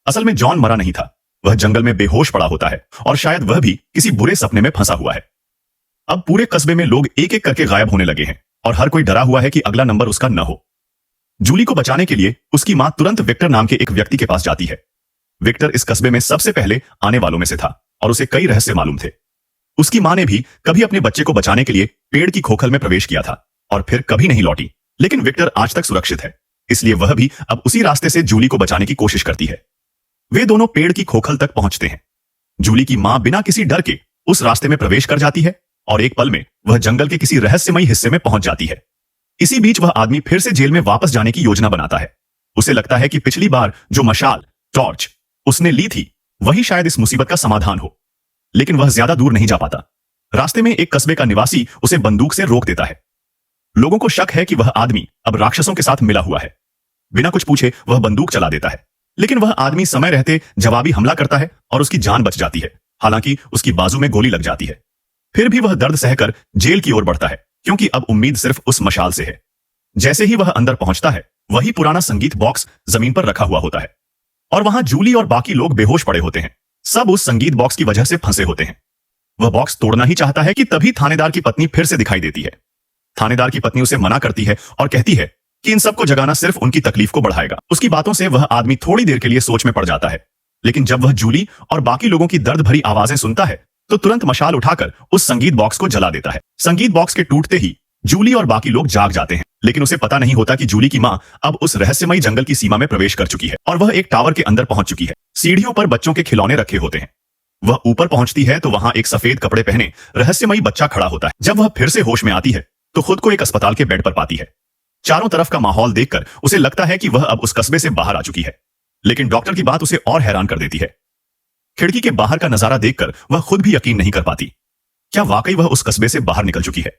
असल में जॉन मरा नहीं था। वह जंगल में बेहोश पड़ा होता है और शायद वह भी किसी बुरे सपने में फंसा हुआ है। अब पूरे कस्बे में लोग एक एक करके गायब होने लगे हैं और हर कोई डरा हुआ है कि अगला नंबर उसका न हो। जूली को बचाने के लिए उसकी मां तुरंत विक्टर नाम के एक व्यक्ति के पास जाती है। विक्टर इस कस्बे में सबसे पहले आने वालों में से था और उसे कई रहस्य मालूम थे। उसकी मां ने भी कभी अपने बच्चे को बचाने के लिए पेड़ की खोखल में प्रवेश किया था और फिर कभी नहीं लौटी, लेकिन विक्टर आज तक सुरक्षित है, इसलिए वह भी अब उसी रास्ते से जूली को बचाने की कोशिश करती है। वे दोनों पेड़ की खोखल तक पहुंचते हैं। जूली की मां बिना किसी डर के उस रास्ते में प्रवेश कर जाती है और एक पल में वह जंगल के किसी रहस्यमयी हिस्से में पहुंच जाती है। इसी बीच वह आदमी फिर से जेल में वापस जाने की योजना बनाता है। उसे लगता है कि पिछली बार जो मशाल टॉर्च उसने ली थी वही शायद इस मुसीबत का समाधान हो, लेकिन वह ज्यादा दूर नहीं जा पाता। रास्ते में एक कस्बे का निवासी उसे बंदूक से रोक देता है। लोगों को शक है कि वह आदमी अब राक्षसों के साथ मिला हुआ है। बिना कुछ पूछे वह बंदूक चला देता है, लेकिन वह आदमी समय रहते जवाबी हमला करता है और उसकी जान बच जाती है, हालांकि उसकी बाजू में गोली लग जाती है। फिर भी वह दर्द सहकर जेल की ओर बढ़ता है, क्योंकि अब उम्मीद सिर्फ उस मशाल से है। जैसे ही वह अंदर पहुंचता है, वही पुराना संगीत बॉक्स जमीन पर रखा हुआ होता है और वहां जूली और बाकी लोग बेहोश पड़े होते हैं। सब उस संगीत बॉक्स की वजह से फंसे होते हैं। वह बॉक्स तोड़ना ही चाहता है कि तभी थानेदार की पत्नी फिर से दिखाई देती है। थानेदार की पत्नी उसे मना करती है और कहती है कि इन सबको जगाना सिर्फ उनकी तकलीफ को बढ़ाएगा। उसकी बातों से वह आदमी थोड़ी देर के लिए सोच में पड़ जाता है, लेकिन जब वह जूली और बाकी लोगों की दर्द भरी आवाजें सुनता है तो तुरंत मशाल उठाकर उस संगीत बॉक्स को जला देता है। संगीत बॉक्स के टूटते ही जूली और बाकी लोग जाग जाते हैं, लेकिन उसे पता नहीं होता कि जूली की मां अब उस रहस्यमयी जंगल की सीमा में प्रवेश कर चुकी है और वह एक टावर के अंदर पहुंच चुकी है। सीढ़ियों पर बच्चों के खिलौने रखे होते हैं। वह ऊपर पहुंचती है तो वहां एक सफेद कपड़े पहने रहस्यमयी बच्चा खड़ा होता है। जब वह फिर से होश में आती है तो खुद को एक अस्पताल के बेड पर पाती है। चारों तरफ का माहौल देखकर उसे लगता है कि वह अब उस कस्बे से बाहर आ चुकी है, लेकिन डॉक्टर की बात उसे और हैरान कर देती है। खिड़की के बाहर का नजारा देखकर वह खुद भी यकीन नहीं कर पाती। क्या वाकई वह उस कस्बे से बाहर निकल चुकी है?